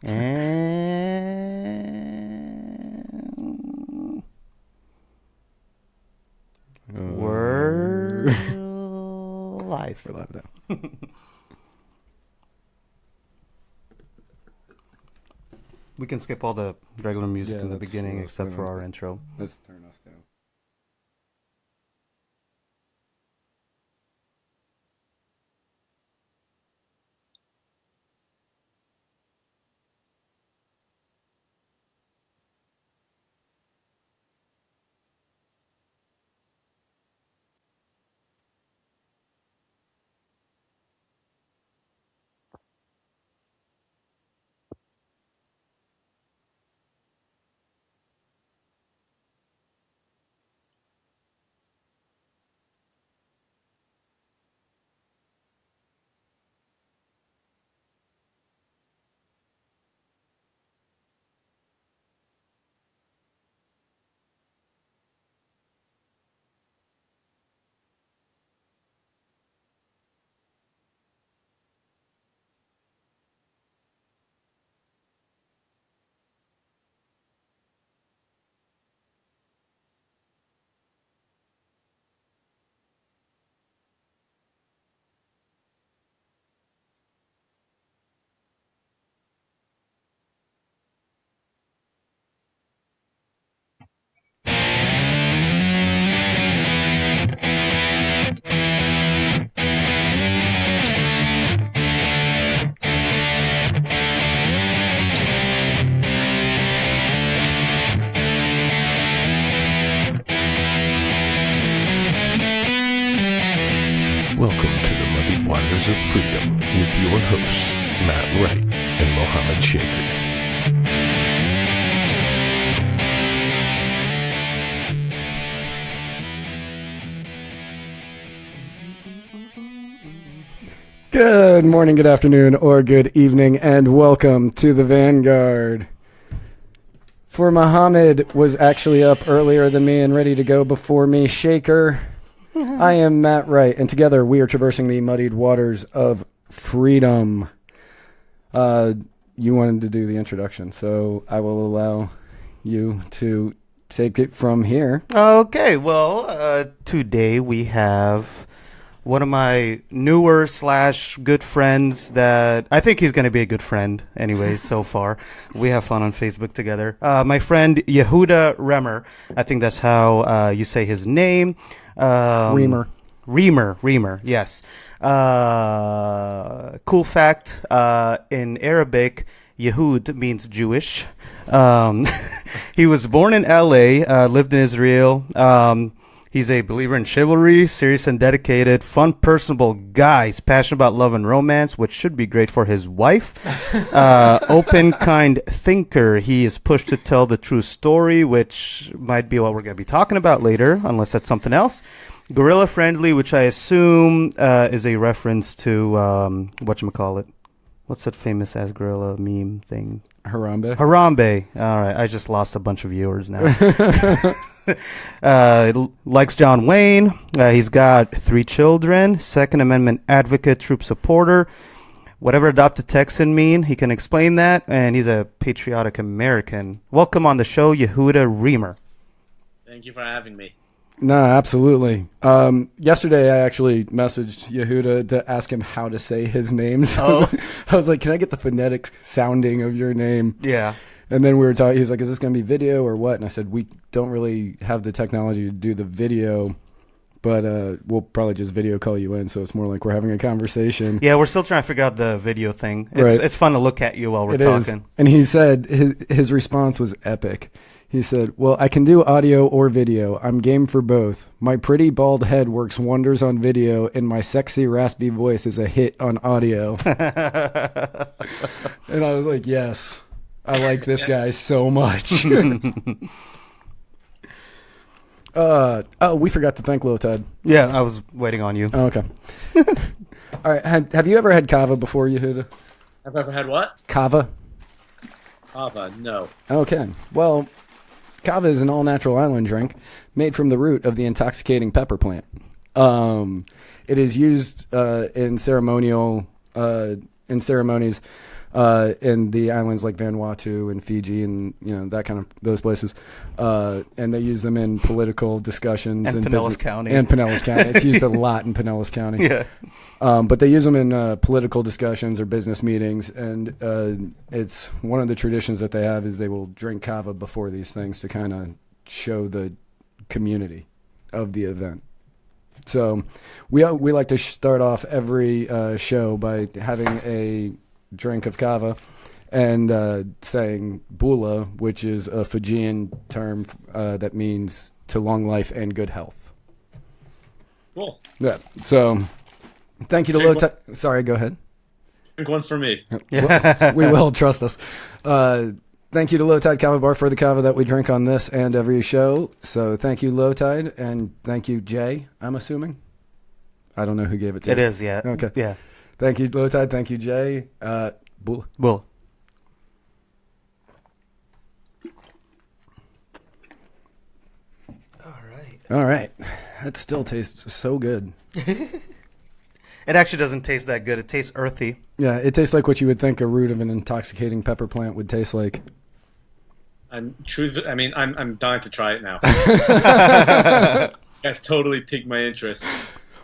And we're live. We're live now. We can skip all the regular music in the beginning except for our intro. Let's turn us down. Welcome to the Muddied Waters of Freedom with your hosts, Matt Wright and Mohammed Shaker. Good morning, good afternoon, or good evening, and welcome to the Vanguard. For Mohammed was actually up earlier than me and ready to go before me, Shaker. I am Matt Wright, and together we are traversing the muddied waters of freedom. You wanted to do the introduction, so I will allow you to take it from here. Okay, well, today we have one of my newer / good friends that I think he's going to be a good friend anyways so far. We have fun on Facebook together. My friend Yehuda Remer. I think that's how you say his name. Remer, yes. Cool fact, in Arabic, Yehud means Jewish. He was born in LA, lived in Israel. He's a believer in chivalry, serious and dedicated, fun, personable guy. He's passionate about love and romance, which should be great for his wife. Open, kind thinker. He is pushed to tell the true story, which might be what we're going to be talking about later, unless that's something else. Gorilla friendly, which I assume is a reference to whatchamacallit. What's that famous ass gorilla meme thing? Harambe. All right, I just lost a bunch of viewers now. Likes John Wayne. He's got 3 children. Second Amendment advocate, troop supporter. Whatever adopted Texan mean, he can explain that. And he's a patriotic American. Welcome on the show, Yehuda Remer. Thank you for having me. No, absolutely. Yesterday, I actually messaged Yehuda to ask him how to say his name. So I was like, can I get the phonetic sounding of your name? Yeah. And then we were talking, he was like, is this going to be video or what? And I said, we don't really have the technology to do the video, but we'll probably just video call you in. So it's more like we're having a conversation. Yeah, we're still trying to figure out the video thing. It's fun to look at you while we're talking. And he said his response was epic. He said, well, I can do audio or video. I'm game for both. My pretty bald head works wonders on video, and my sexy raspy voice is a hit on audio. And I was like, yes, I like this guy so much. We forgot to thank Lotad. Yeah, I was waiting on you. Oh, okay. All right. Have you ever had kava before, Yehuda? Have I ever had what? Kava? Kava, no. Okay. Well, kava is an all-natural island drink made from the root of the intoxicating pepper plant. It is used in ceremonies in the islands like Vanuatu and Fiji and that kind of those places, and they use them in political discussions and Pinellas County. And Pinellas County, it's used a lot in Pinellas County. Yeah, but they use them in political discussions or business meetings, and it's one of the traditions that they have is they will drink kava before these things to kind of show the community of the event. So we like to start off every show by having a drink of kava and saying bula, which is a Fijian term that means to long life and good health. Cool. Yeah. So thank you to Lowtide. Sorry, go ahead. Drink one for me. We will, trust us. Thank you to Lowtide Kava Bar for the kava that we drink on this and every show. So thank you, Lowtide, and thank you, Jay, I'm assuming. I don't know who gave it to you. it is. Yeah. Okay. Yeah. Thank you, Lowtide. Thank you, Jay. Bull. Bull. All right. That still tastes so good. It actually doesn't taste that good. It tastes earthy. Yeah, it tastes like what you would think a root of an intoxicating pepper plant would taste like. I'm dying to try it now. That's totally piqued my interest.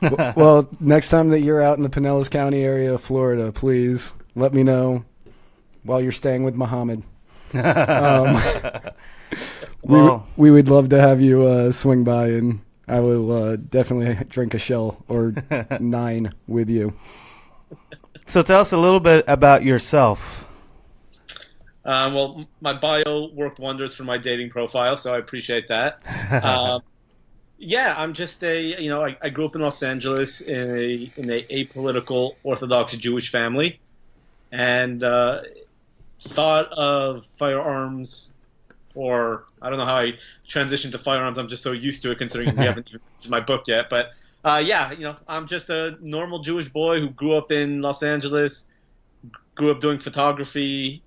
Well, next time that you're out in the Pinellas County area of Florida, please let me know while you're staying with Muhammad. We would love to have you swing by, and I will definitely drink a shell or 9 with you. So tell us a little bit about yourself. Well, my bio worked wonders for my dating profile, so I appreciate that. Yeah, I'm just I grew up in Los Angeles in a apolitical Orthodox Jewish family, and thought of firearms, or I don't know how I transitioned to firearms. I'm just so used to it, considering we haven't even finished my book yet. But I'm just a normal Jewish boy who grew up in Los Angeles, grew up doing photography,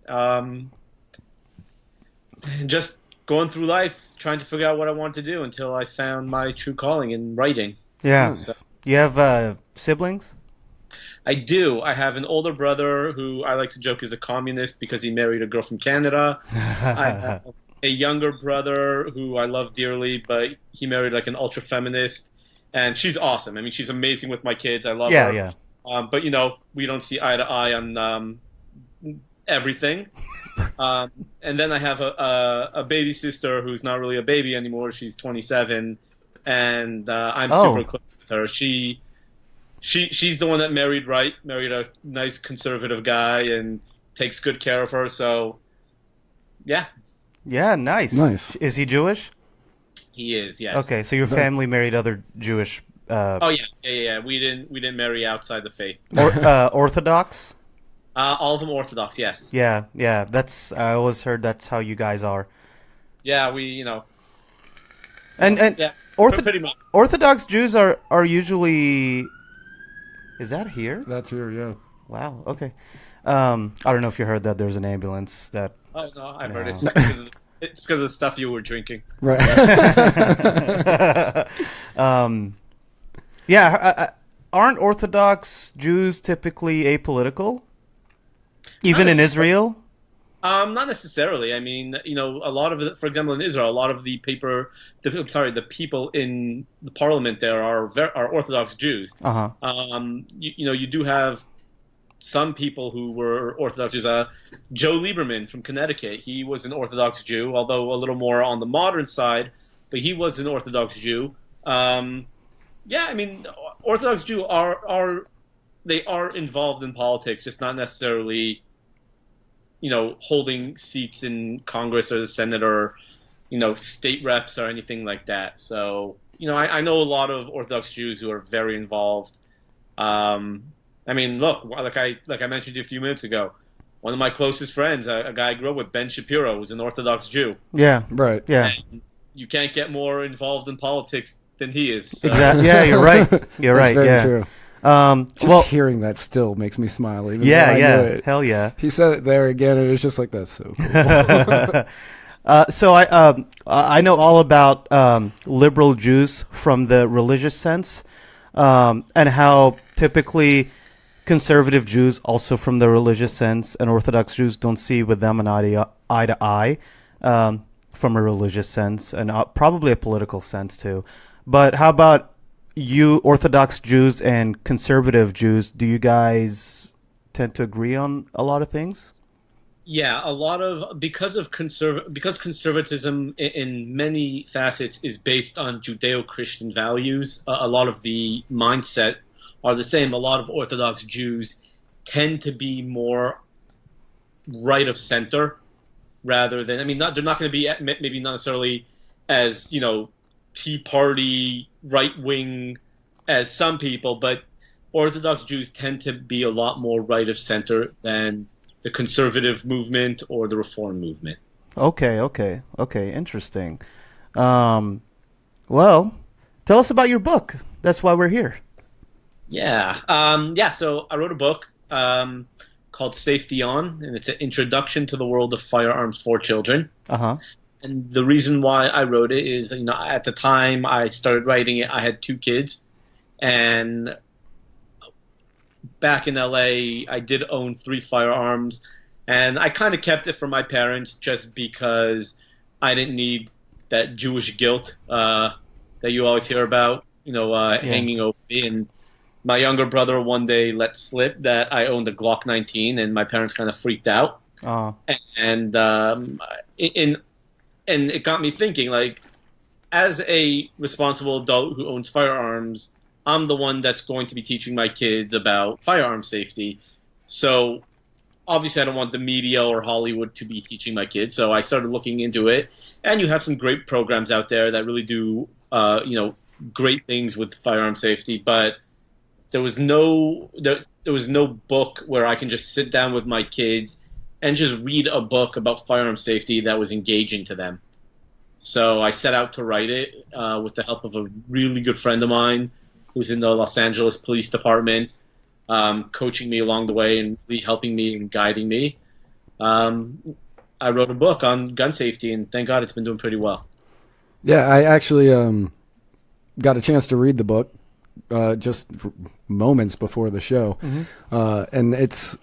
just going through life trying to figure out what I wanted to do until I found my true calling in writing. Yeah. So, You have siblings? I do. I have an older brother who I like to joke is a communist because he married a girl from Canada. I have a younger brother who I love dearly, but he married like an ultra feminist, and she's awesome. I mean, she's amazing with my kids. I love her. Yeah. But we don't see eye to eye on everything. And then I have a baby sister who's not really a baby anymore. She's 27, and I'm super close with her. She's the one that married a nice conservative guy and takes good care of her. So, yeah. Yeah, nice. Nice. Is he Jewish? He is, yes. Okay, so your family married other Jewish. Oh yeah. We didn't marry outside the faith. Orthodox. All of them Orthodox, yes. Yeah. I always heard that's how you guys are. Yeah, And yeah, pretty much. Orthodox Jews are usually. Is that here? That's here, yeah. Wow. Okay. I don't know if you heard that there's an ambulance that. Oh no, I've heard it's because of the stuff you were drinking. Right. Aren't Orthodox Jews typically apolitical? Even in Israel? Not necessarily. I mean, a lot of it, for example, in Israel, a lot of the people in the parliament there are Orthodox Jews. Uh-huh. You do have some people who were Orthodox Jews. Joe Lieberman from Connecticut, he was an Orthodox Jew, although a little more on the modern side, but he was an Orthodox Jew. Yeah, I mean, Orthodox Jews are involved in politics, just not necessarily, holding seats in Congress or the Senate or, state reps or anything like that. So, I know a lot of Orthodox Jews who are very involved. I mean, look, like I mentioned to you a few minutes ago, one of my closest friends, a guy I grew up with, Ben Shapiro, was an Orthodox Jew. Yeah, right. Yeah. And you can't get more involved in politics than he is. So. Exactly. Yeah, you're right. You're right. That's very true. Just hearing that still makes me smile. Even yeah, though I yeah. knew it. Hell yeah. He said it there again, and it was just like, that's so cool. So I know all about liberal Jews from the religious sense, and how typically conservative Jews, also from the religious sense, and Orthodox Jews don't see with them an eye to eye from a religious sense, and probably a political sense too. But how about you, Orthodox Jews and conservative Jews? Do you guys tend to agree on a lot of things? Yeah, a lot of because conservatism in many facets is based on Judeo-Christian values. A lot of the mindset are the same. A lot of Orthodox Jews tend to be more right of center rather than, I mean, they're not going to be maybe not necessarily as, Tea Party right wing as some people, but Orthodox Jews tend to be a lot more right of center than the conservative movement or the reform movement. Okay, interesting. Well, tell us about your book. That's why we're here. Yeah. So I wrote a book called Safety On, and it's an introduction to the world of firearms for children. Uh-huh. And the reason why I wrote it is, at the time I started writing it, I had 2 kids, and back in LA, I did own 3 firearms, and I kind of kept it from my parents just because I didn't need that Jewish guilt that you always hear about, hanging over me. And my younger brother one day let slip that I owned a Glock 19, and my parents kind of freaked out. And it got me thinking, like, as a responsible adult who owns firearms, I'm the one that's going to be teaching my kids about firearm safety. So obviously I don't want the media or Hollywood to be teaching my kids. So I started looking into it, and you have some great programs out there that really do, great things with firearm safety. But there was no book where I can just sit down with my kids and just read a book about firearm safety that was engaging to them. So I set out to write it with the help of a really good friend of mine who's in the Los Angeles Police Department, coaching me along the way and really helping me and guiding me. I wrote a book on gun safety, and thank God it's been doing pretty well. Yeah, I actually got a chance to read the book just moments before the show, and it's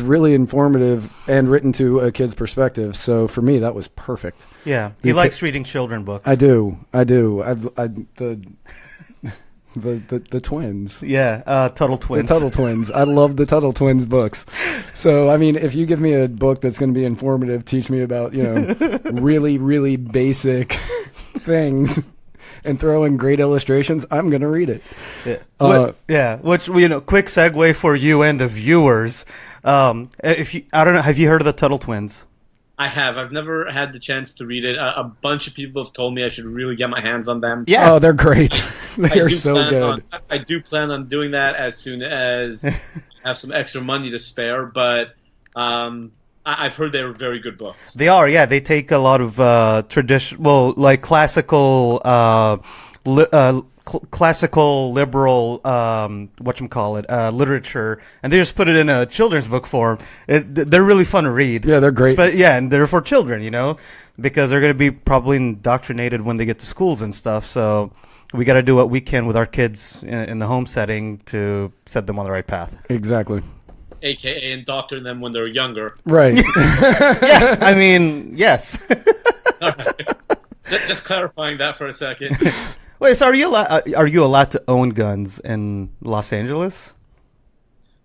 really informative and written to a kid's perspective. So for me, that was perfect. Yeah, he likes reading children books. I do. The twins. Yeah, Tuttle Twins. The Tuttle Twins. I love the Tuttle Twins books. So, I mean, if you give me a book that's going to be informative, teach me about, really, really basic things, and throw in great illustrations, I'm going to read it. Yeah. Which, quick segue for you and the viewers. I don't know, have you heard of the Tuttle Twins? I have. I've never had the chance to read it. A bunch of people have told me I should really get my hands on them. Yeah. Oh, they're great. They are so good. I do plan on doing that as soon as I have some extra money to spare, but I've heard they're very good books. They are, yeah. They take a lot of classical classical liberal literature, and they just put it in a children's book form. They're really fun to read. Yeah, they're great. And they're for children, because they're going to be probably indoctrinated when they get to schools and stuff. So we got to do what we can with our kids in the home setting to set them on the right path. Exactly. AKA indoctrinate them when they're younger. Right. Yeah, I mean, yes. All right. Just clarifying that for a second. Wait, so are you allowed to own guns in Los Angeles?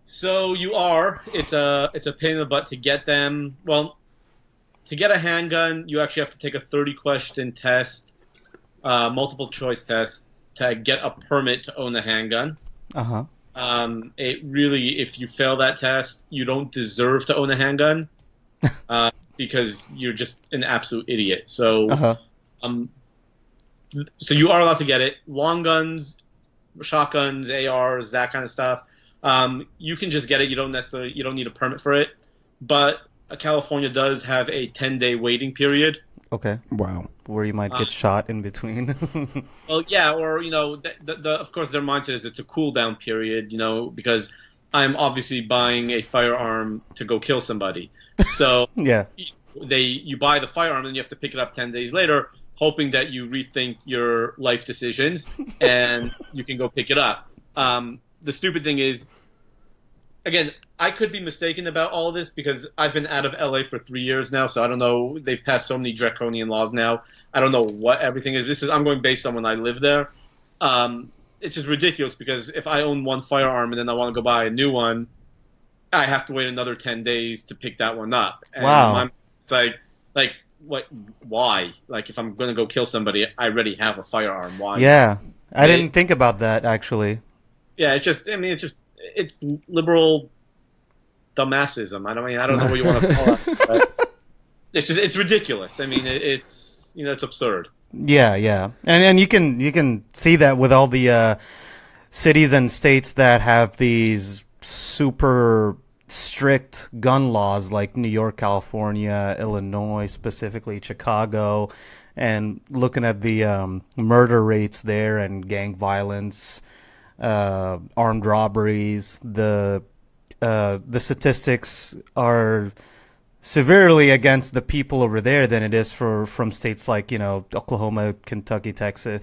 So you are. It's a pain in the butt to get them. Well, to get a handgun, you actually have to take a 30-question test, multiple choice test, to get a permit to own a handgun. Uh-huh. It really, if you fail that test, you don't deserve to own a handgun, because you're just an absolute idiot. So, so you are allowed to get it. Long guns, shotguns, ARs, that kind of stuff. You can just get it. You don't need a permit for it. But California does have a 10-day waiting period. Okay. Wow. Where you might get shot in between. Well, yeah, or of course their mindset is it's a cool down period, because I'm obviously buying a firearm to go kill somebody. So yeah, you buy the firearm and you have to pick it up 10 days later, hoping that you rethink your life decisions and you can go pick it up. The stupid thing is, again, I could be mistaken about all of this because I've been out of LA for 3 years now, so I don't know. They've passed so many draconian laws now. I don't know what everything is. I'm going based on when I live there. It's just ridiculous because if I own one firearm and then I want to go buy a new one, I have to wait another 10 days to pick that one up. And Wow. It's like what? Why? Like, if I'm going to go kill somebody, I already have a firearm. Why? Yeah. I didn't think about that, actually. Yeah, it's liberal dumbassism. I don't know what you want to call it. But it's ridiculous. I mean, it's absurd. Yeah. And you can see that with all the cities and states that have these super strict gun laws, like New York, California, Illinois, specifically Chicago, and looking at the murder rates there and gang violence, armed robberies, the statistics are severely against the people over there than it is from states like, Oklahoma, Kentucky, Texas,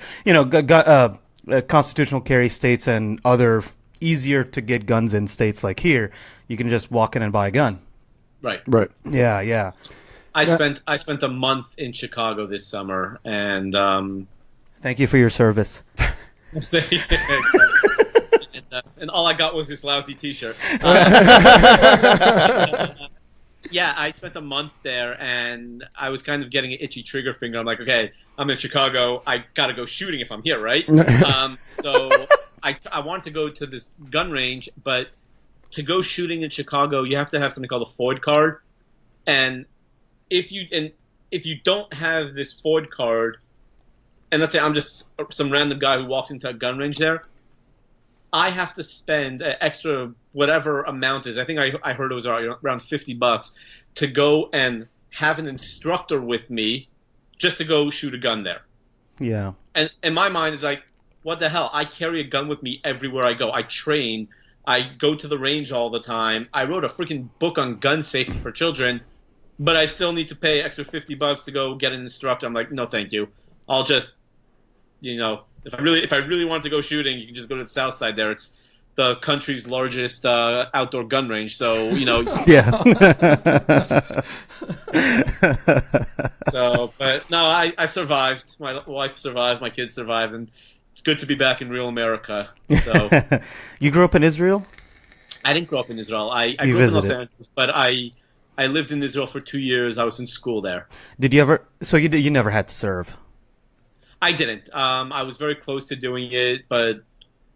constitutional carry states and other easier to get guns in states like here. You can just walk in and buy a gun. Right. Yeah. I spent a month in Chicago this summer, and Thank you for your service. and all I got was this lousy T-shirt. Yeah, I spent a month there, and I was kind of getting an itchy trigger finger. I'm like, okay, I'm in Chicago. I got to go shooting if I'm here, right? So I wanted to go to this gun range, but to go shooting in Chicago, you have to have something called a FOID card. And if you don't have this FOID card, and let's say I'm just some random guy who walks into a gun range there, I have to spend an extra whatever amount is. I think I heard it was around $50 to go and have an instructor with me just to go shoot a gun there. Yeah. And in my mind is like, what the hell? I carry a gun with me everywhere I go. I train. I go to the range all the time. I wrote a freaking book on gun safety for children, but I still need to pay extra $50 to go get an instructor. I'm like, no, thank you. I'll just, if I really want to go shooting, you can just go to the south side there. It's the country's largest outdoor gun range. So, Yeah. But no, I survived. My wife survived. My kids survived. And it's good to be back in real America. So You grew up in Israel? I didn't grow up in Israel. I You grew up in Los visited. Angeles, but I lived in Israel for 2 years. I was in school there. Did you ever? So you never had to serve? I didn't. I was very close to doing it, but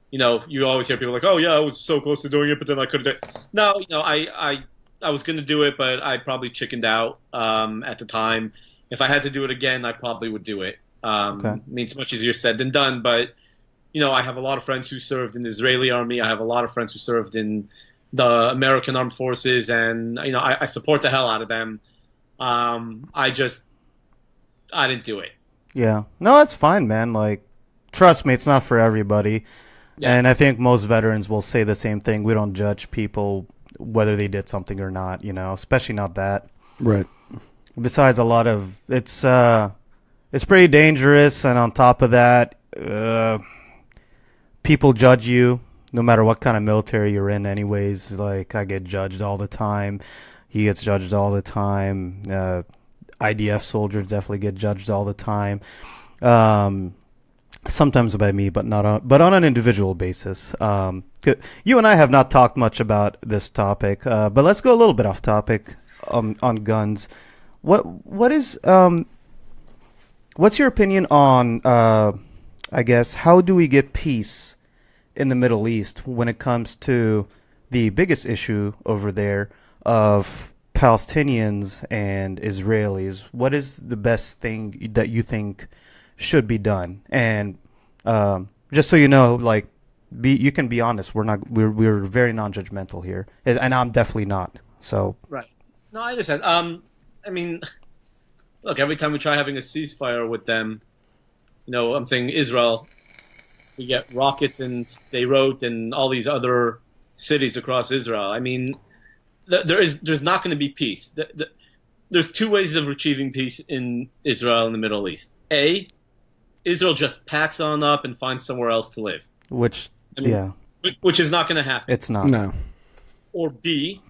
you always hear people like, "Oh yeah, I was so close to doing it, but then I couldn't do it." No, I was going to do it, but I probably chickened out at the time. If I had to do it again, I probably would do it. Okay. I mean, it's much easier said than done, but I have a lot of friends who served in the Israeli army. I have a lot of friends who served in the American armed forces, and I support the hell out of them. I didn't do it. Yeah. No, that's fine, man. Like, trust me, it's not for everybody. Yeah. And I think most veterans will say the same thing. We don't judge people whether they did something or not, especially not that. Right. Besides, a lot of it's pretty dangerous, and on top of that, people judge you no matter what kind of military you're in. Anyways, like, I get judged all the time. He gets judged all the time. IDF soldiers definitely get judged all the time. Sometimes by me, but on an individual basis. You and I have not talked much about this topic, but let's go a little bit off topic on guns. What's your opinion on I guess how do we get peace in the Middle East when it comes to the biggest issue over there of Palestinians and Israelis? What is the best thing that you think should be done? And just so you know, like, you can be honest. We're very non-judgmental here, and I'm definitely not. So Right. No, I understand. I mean, look, every time we try having a ceasefire with them, I'm saying Israel, we get rockets in Beirut and all these other cities across Israel. I mean, there's not going to be peace. There's two ways of achieving peace in Israel and the Middle East. A, Israel just packs on up and finds somewhere else to live. which Which is not going to happen. it's not. No. or B,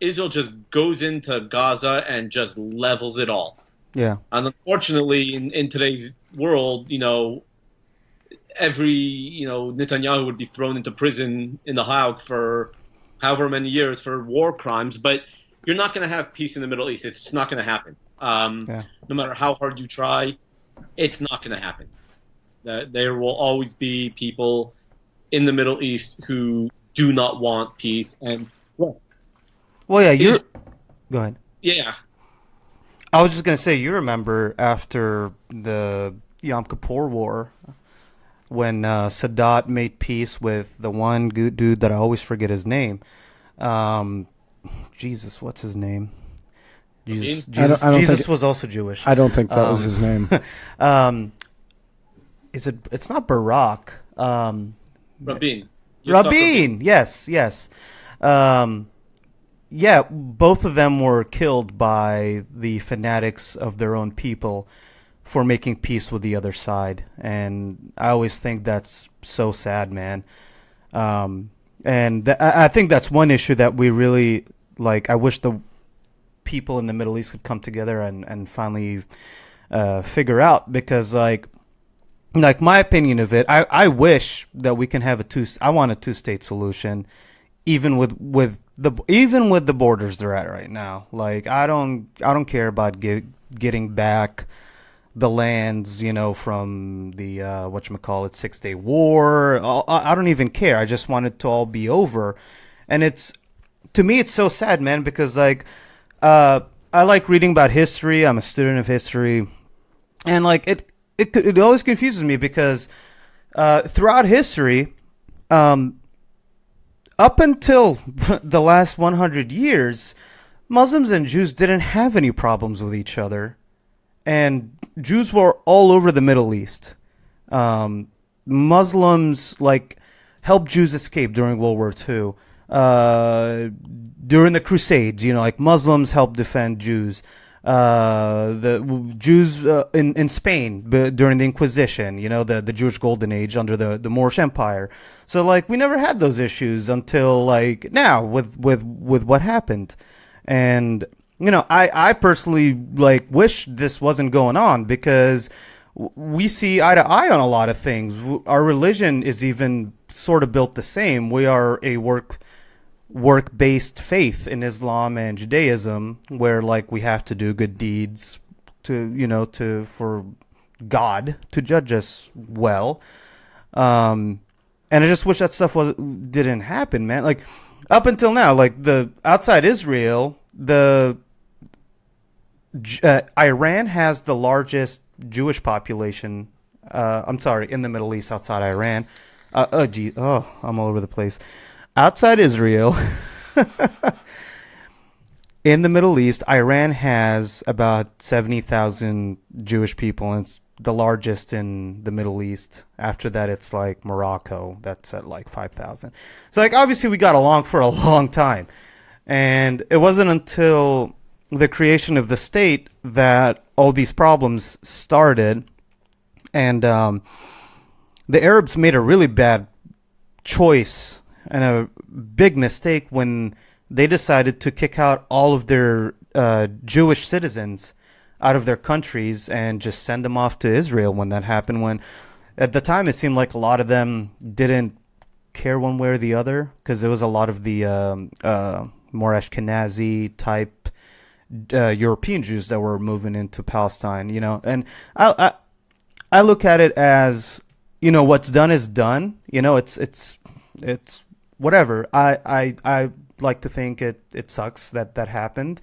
Israel just goes into Gaza and just levels it all. Yeah. And unfortunately, in today's world, every, Netanyahu would be thrown into prison in the Hague for however many years for war crimes, but you're not going to have peace in the Middle East. It's just not going to happen. No matter how hard you try, it's not going to happen. There will always be people in the Middle East who do not want peace. And go ahead. Yeah. I was just going to say, you remember after the Yom Kippur War, when Sadat made peace with the one good dude that I always forget his name. Jesus, what's his name? Jesus was also Jewish. I don't think that was his name. It's not Barak. Rabin. Rabin, yes. Yeah, both of them were killed by the fanatics of their own people for making peace with the other side. And I always think that's so sad, man. And I think that's one issue that we really, I wish the people in the Middle East could come together and finally figure out, because, like my opinion of it, I wish that we can have I want a two-state solution, even with the borders they're at right now. Like, I don't care about getting back the lands, from the whatchamacallit 6-Day War. I don't even care. I just want it to all be over. And to me, it's so sad, man, because I like reading about history. I'm a student of history, and it always confuses me because throughout history, up until the last 100 years, Muslims and Jews didn't have any problems with each other. And Jews were all over the Middle East. Muslims, helped Jews escape during World War II. During the Crusades, Muslims helped defend Jews. The Jews in Spain during the Inquisition, the Jewish Golden Age under the Moorish Empire. So we never had those issues until now with what happened. And I personally wish this wasn't going on, because we see eye to eye on a lot of things. Our religion is even sort of built the same. We are a work-based faith in Islam and Judaism, where we have to do good deeds for God to judge us well. And I just wish that stuff didn't happen, man. Up until now, the outside Israel, Iran has the largest Jewish population. I'm sorry, in the Middle East outside Iran. I'm all over the place. Outside Israel, in the Middle East, Iran has about 70,000 Jewish people, and it's the largest in the Middle East. After that, it's Morocco, that's at 5,000. So obviously we got along for a long time. And it wasn't until the creation of the state that all these problems started. And the Arabs made a really bad choice and a big mistake when they decided to kick out all of their Jewish citizens out of their countries and just send them off to Israel when that happened. When at the time it seemed like a lot of them didn't care one way or the other, because there was a lot of the more Ashkenazi type European Jews that were moving into Palestine, And I look at it as, what's done is done. It's whatever. I like to think it sucks that happened.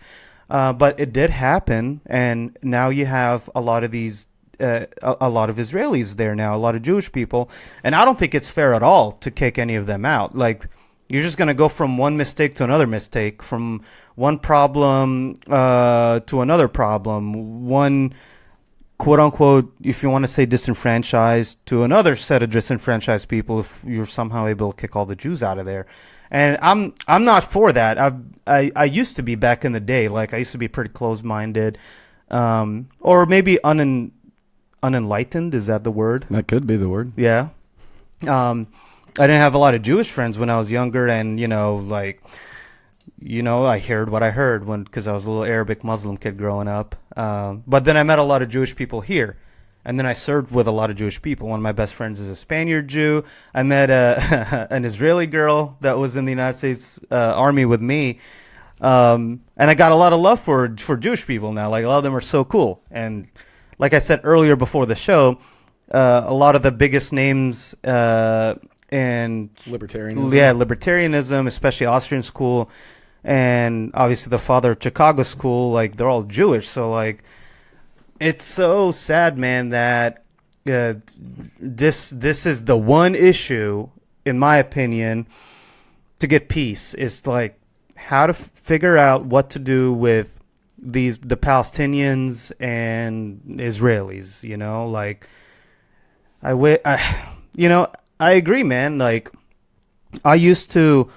But it did happen, and now you have a lot of these, a lot of Israelis there now, a lot of Jewish people, and I don't think it's fair at all to kick any of them out. You're just going to go from one mistake to another mistake, from one problem to another problem, one quote-unquote, if you want to say disenfranchised, to another set of disenfranchised people if you're somehow able to kick all the Jews out of there. And I'm not for that. I used to be back in the day. I used to be pretty closed-minded, or maybe unenlightened. Is that the word? That could be the word. Yeah. I didn't have a lot of Jewish friends when I was younger, and I heard what I heard because I was a little Arabic Muslim kid growing up. But then I met a lot of Jewish people here. And then I served with a lot of Jewish people. One of my best friends is a Spaniard Jew. I met an Israeli girl that was in the United States Army with me. And I got a lot of love for Jewish people now. Like, a lot of them are so cool. And like I said earlier before the show, a lot of the biggest names in libertarianism, especially Austrian school, and obviously the father of Chicago school, like, they're all Jewish. So, like, it's so sad, man, that this is the one issue, in my opinion, to get peace. Is like how to figure out what to do with the Palestinians and Israelis. Like, I agree, man. Like, I used to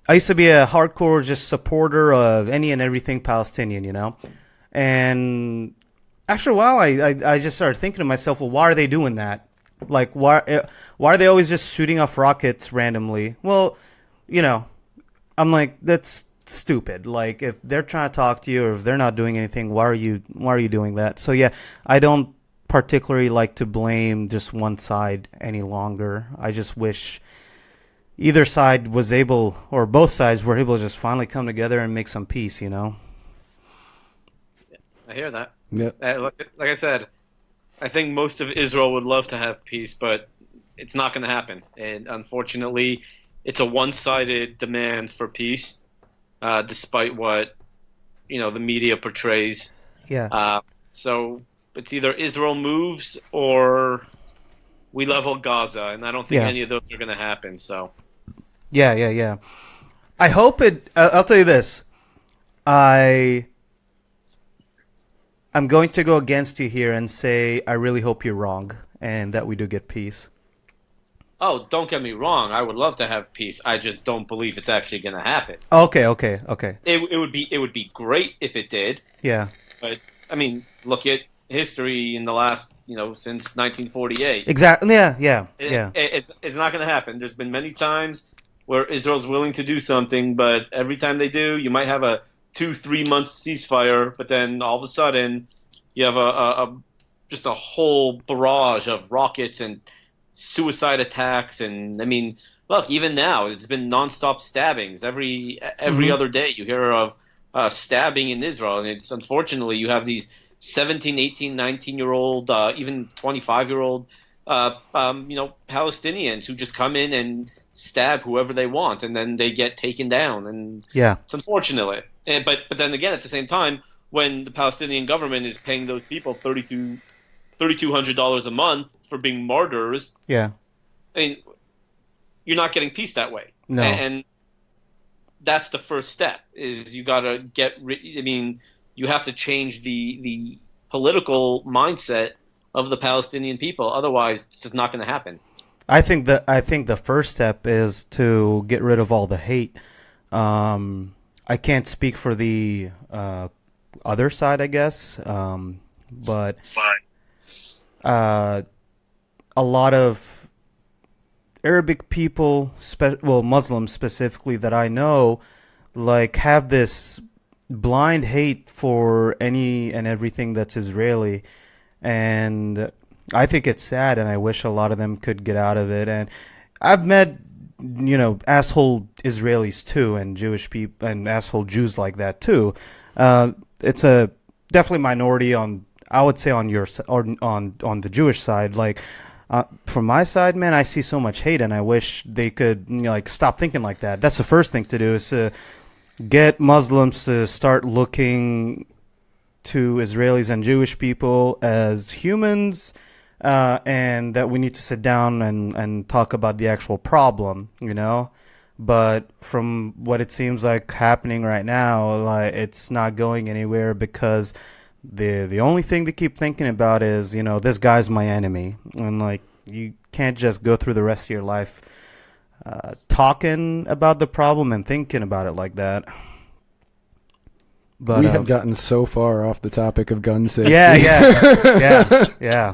be a hardcore just supporter of any and everything Palestinian, and after a while, I just started thinking to myself, well, why are they doing that? Like, why are they always just shooting off rockets randomly? Well, I'm like, that's stupid. Like, if they're trying to talk to you, or if they're not doing anything, why are you doing that? So yeah, I don't particularly like to blame just one side any longer. I just wish either side was able, or both sides were able to just finally come together and make some peace. I hear that. Yep. Like I said, I think most of Israel would love to have peace, but it's not going to happen. And unfortunately, it's a one-sided demand for peace, despite what the media portrays. Yeah. So it's either Israel moves or we level Gaza, and I don't think any of those are going to happen. So. Yeah. I hope it. I'll tell you this. I'm going to go against you here and say I really hope you're wrong and that we do get peace. Oh, don't get me wrong. I would love to have peace. I just don't believe it's actually going to happen. Okay. It would be great if it did. Yeah. But I mean, look at history in the last, since 1948. Exactly. Yeah. It's not going to happen. There's been many times where Israel's willing to do something, but every time they do, you might have a 2-3 month ceasefire, but then all of a sudden you have just a whole barrage of rockets and suicide attacks. And I mean, look, even now it's been nonstop stabbings. Every other day you hear of stabbing in Israel, and it's unfortunately you have these 17, 18, 19-year-old, even 25-year-old Palestinians who just come in and stab whoever they want, and then they get taken down. And it's unfortunate. But then again, at the same time, when the Palestinian government is paying those people $3,200 a month for being martyrs, I mean, you're not getting peace that way. No. And that's the first step. Is you got to you have to change the political mindset of the Palestinian people. Otherwise, this is not going to happen. I think the first step is to get rid of all the hate. I can't speak for the other side, I guess, but a lot of Arabic people, Muslims specifically, that I know, like, have this blind hate for any and everything that's Israeli, and I think it's sad, and I wish a lot of them could get out of it. And I've met, asshole Israelis too, and Jewish people, and asshole Jews like that too. It's a definitely minority on, I would say, on your or on the Jewish side. Like, from my side, man, I see so much hate, and I wish they could stop thinking like that. That's the first thing to do, is to get Muslims to start looking to Israelis and Jewish people as humans, and that we need to sit down and talk about the actual problem, But from what it seems like happening right now, like, it's not going anywhere, because the only thing they keep thinking about is, this guy's my enemy. And, like, you can't just go through the rest of your life talking about the problem and thinking about it like that. But we have gotten so far off the topic of gun safety. Yeah.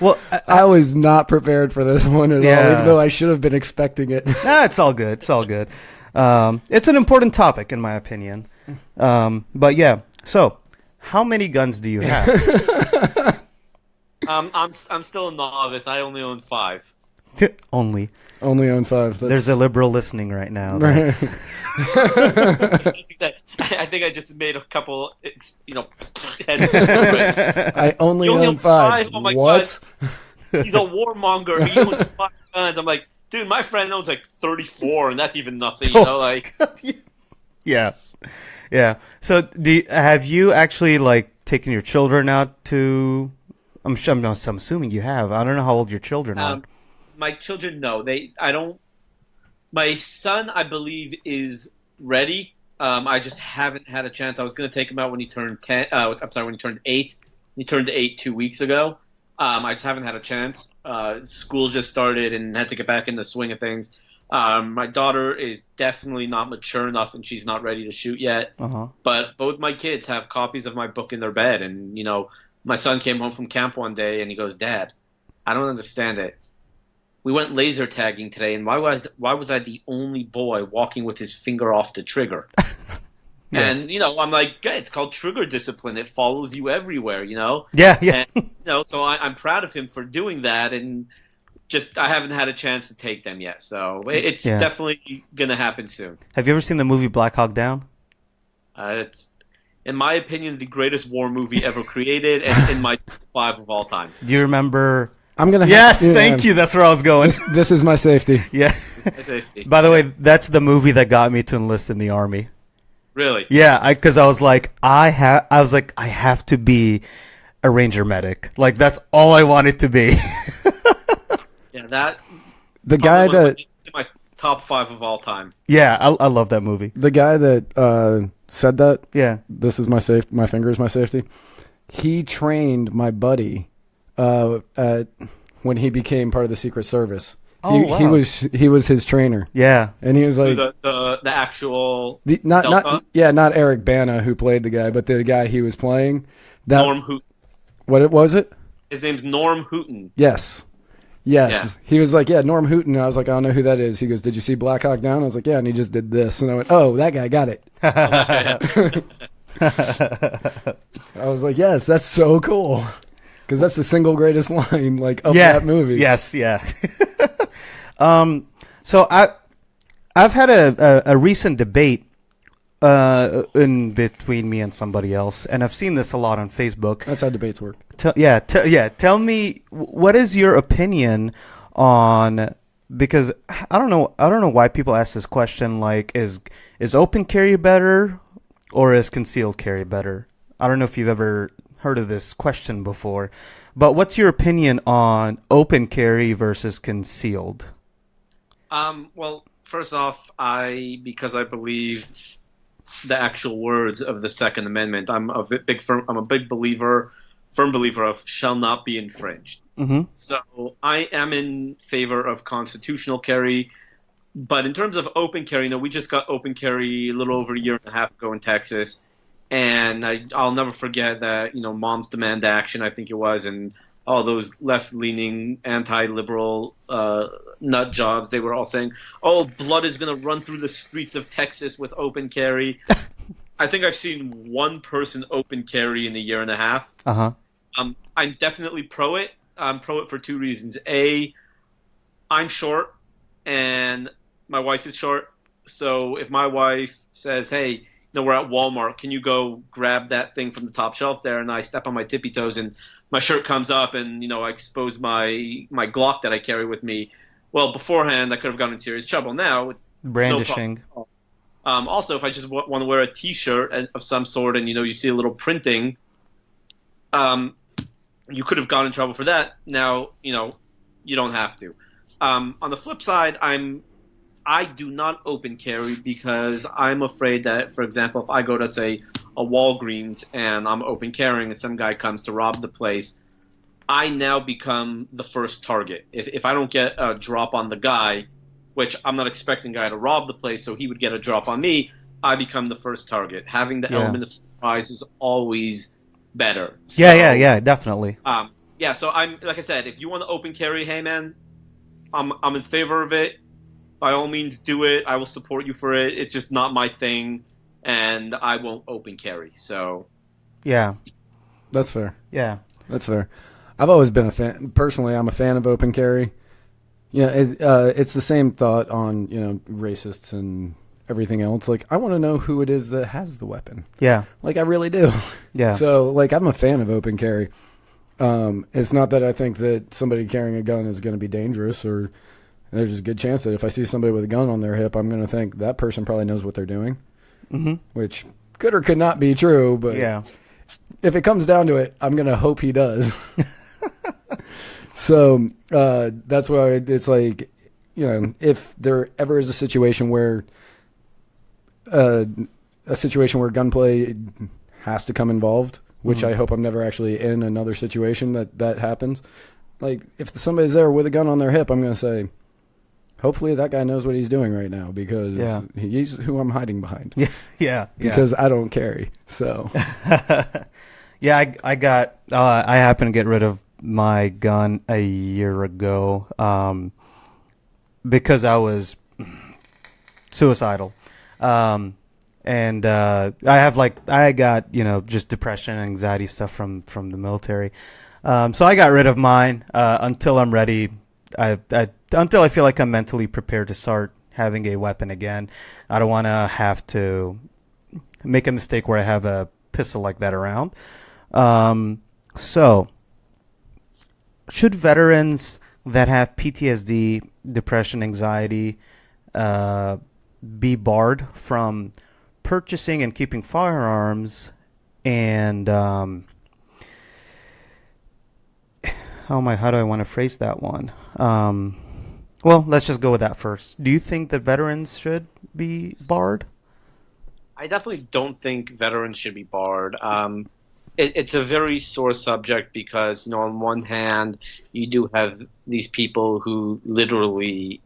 Well, I was not prepared for this one at all, even though I should have been expecting it. Nah, it's all good. It's all good. It's an important topic, in my opinion. But yeah, so how many guns do you have? I'm still a novice. I only own 5. Only. Only own 5. There's a liberal listening right now. Right. I think I just made a couple, heads. I only You only own own 5. Oh my What? God. He's a warmonger. He owns 5 guns. I'm like, dude, my friend owns like 34, and that's even nothing. Like. Yeah. So, have you actually taken your children out to? I'm assuming you have. I don't know how old your children are. My children, no, I don't. My son, I believe, is ready. I just haven't had a chance. I was going to take him out when he turned 10. I'm sorry, when he turned 8. He turned 8 2 weeks ago. I just haven't had a chance. School just started and had to get back in the swing of things. My daughter is definitely not mature enough, and she's not ready to shoot yet. But both my kids have copies of my book in their bed, and my son came home from camp one day, and he goes, "Dad, I don't understand it. We went laser tagging today, and why was I the only boy walking with his finger off the trigger?" Yeah. And I'm like, "Yeah, it's called trigger discipline. It follows you everywhere." Yeah. And, so I'm proud of him for doing that, and just I haven't had a chance to take them yet. So it's definitely gonna happen soon. Have you ever seen the movie Black Hawk Down? It's, in my opinion, the greatest war movie ever created, and in my 5 of all time. Do you remember? I'm gonna. Thank you. That's where I was going. This is my safety. Yeah. By the way, that's the movie that got me to enlist in the army. Really? Yeah, because I was like, I have to be a ranger medic. That's all I wanted to be. Yeah, the guy that in my top 5 of all time. Yeah, I love that movie. The guy that said that. Yeah. This is my my finger is my safety. He trained my buddy when he became part of the Secret Service. Oh, wow. He was his trainer. Yeah. And he was like the actual not Eric Bana who played the guy, but the guy he was playing. Norm Hooten. What was it? His name's Norm Hooten. Yes. Yes. Yeah. He was like, yeah, Norm Hooten. And I was like, I don't know who that is. He goes, did you see Black Hawk Down? I was like, yeah, and he just did this. And I went, oh, that guy got it. I was like, yes, that's so cool. Because that's the single greatest line of that movie. Yes, yeah. So I've had a recent debate in between me and somebody else, and I've seen this a lot on Facebook. That's how debates work. Tell me, what is your opinion on, because I don't know why people ask this question, is open carry better or is concealed carry better? I don't know if you've ever heard of this question before, but what's your opinion on open carry versus concealed? Well, first off, because I believe the actual words of the Second Amendment, I'm a big believer, firm believer of shall not be infringed. Mm-hmm. So I am in favor of constitutional carry, but in terms of open carry, we just got open carry a little over a year and a half ago in Texas, and I'll never forget that Moms Demand Action, I think it was, and all those left-leaning, anti-liberal nut jobs, they were all saying, "Oh, blood is going to run through the streets of Texas with open carry." I think I've seen one person open carry in a year and a half. Uh-huh. I'm definitely pro it. I'm pro it for 2 reasons. A, I'm short, and my wife is short. So if my wife says, "Hey, we're at Walmart, can you go grab that thing from the top shelf there?" and I step on my tippy toes and my shirt comes up and I expose my Glock that I carry with me. Well, beforehand I could have gotten in serious trouble. Now, brandishing. No, also, if I just want to wear a T-shirt of some sort and you see a little printing, you could have gotten in trouble for that. Now you don't have to. On the flip side, I do not open carry because I'm afraid that, for example, if I go to, say, a Walgreens and I'm open carrying and some guy comes to rob the place, I now become the first target. If I don't get a drop on the guy, which I'm not expecting the guy to rob the place, so he would get a drop on me, I become the first target. Having the element of surprise is always better. So, yeah, definitely. So I'm, like I said, if you want to open carry, hey man, I'm in favor of it. by all means do it. I will support you for it. It's just not my thing, and I won't open carry. So Yeah. That's fair. Yeah. That's fair. I've always been a fan. Personally, I'm a fan of open carry. Yeah, it's the same thought on, racists and everything else. Like, I want to know who it is that has the weapon. Yeah. Like, I really do. Yeah. So, like, I'm a fan of open carry. It's not that I think that somebody carrying a gun is going to be dangerous, or there's a good chance that if I see somebody with a gun on their hip, I'm going to think that person probably knows what they're doing, which could or could not be true. But Yeah. if it comes down to it, I'm going to hope he does. So that's why it's like, if there ever is a situation where gunplay has to come involved, which I hope I'm never actually in another situation that happens. Like, if somebody's there with a gun on their hip, I'm going to say, hopefully that guy knows what he's doing right now, because he's who I'm hiding behind. Yeah. Yeah. Because I don't carry. So Yeah, I happened to get rid of my gun a year ago because I was suicidal. And I got, just depression, anxiety stuff from the military. So I got rid of mine until I'm ready. Until I feel like I'm mentally prepared to start having a weapon again. I don't want to have to make a mistake where I have a pistol like that around. So, should veterans that have PTSD, depression, anxiety, be barred from purchasing and keeping firearms? And how do I want to phrase that one? Well, let's just go with that first. Do you think that veterans should be barred? I definitely don't think veterans should be barred. It's a very sore subject because, on one hand, you do have these people who literally,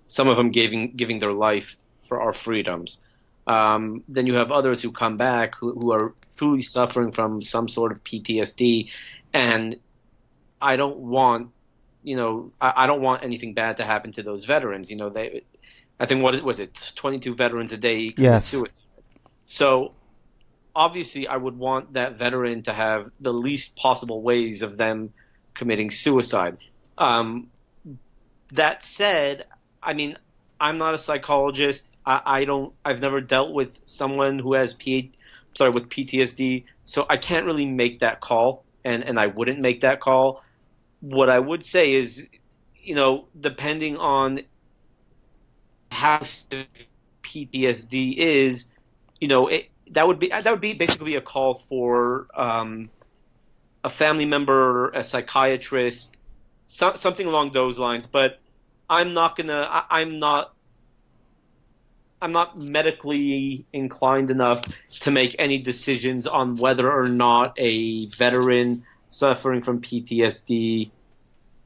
some of them giving their life for our freedoms. Then you have others who come back who are truly suffering from some sort of PTSD, and I don't want, I don't want anything bad to happen to those veterans. I think, what was it, 22 veterans a day commit suicide. So obviously I would want that veteran to have the least possible ways of them committing suicide. That said, I mean, I'm not a psychologist. I've never dealt with someone who has with PTSD, so I can't really make that call, and I wouldn't make that call. What I would say is, depending on how severe PTSD is, that would be basically a call for a family member, a psychiatrist, something along those lines. But I'm not medically inclined enough to make any decisions on whether or not a veteran suffering from PTSD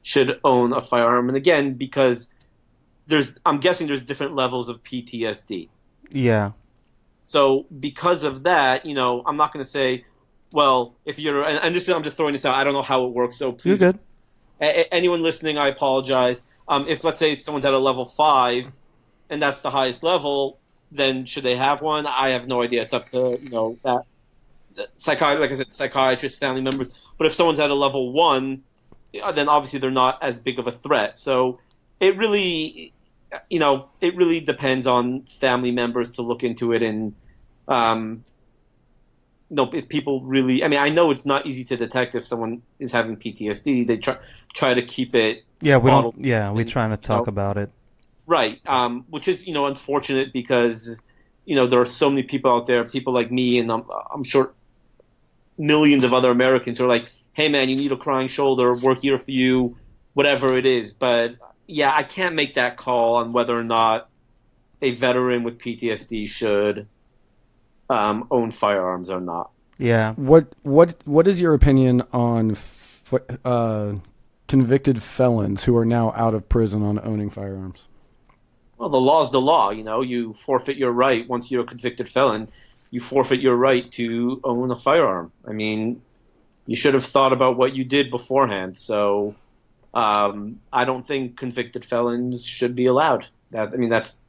should own a firearm. And again, because I'm guessing there's different levels of PTSD. Yeah. So because of that, I'm not going to say, well, if you're, and I'm just throwing this out. I don't know how it works. So please, you're good. Anyone listening, I apologize. If, let's say, someone's at a level 5 and that's the highest level, then should they have one? I have no idea. It's up to, that like I said, psychiatrists, family members. But if someone's at a level 1, then obviously they're not as big of a threat. So it really depends on family members to look into it. And, if people really, I know it's not easy to detect if someone is having PTSD. They try to keep it. Yeah, we're trying to talk about it. Right. Which is, unfortunate because, there are so many people out there, people like me, and I'm sure millions of other Americans who are like, hey man, you need a crying shoulder, work here for you, whatever it is. But yeah, I can't make that call on whether or not a veteran with PTSD should own firearms or not. Yeah. What is your opinion on convicted felons who are now out of prison on owning firearms? Well, the law's the law. You forfeit your right once you're a convicted felon. You forfeit your right to own a firearm. You should have thought about what you did beforehand. So I don't think convicted felons should be allowed. That's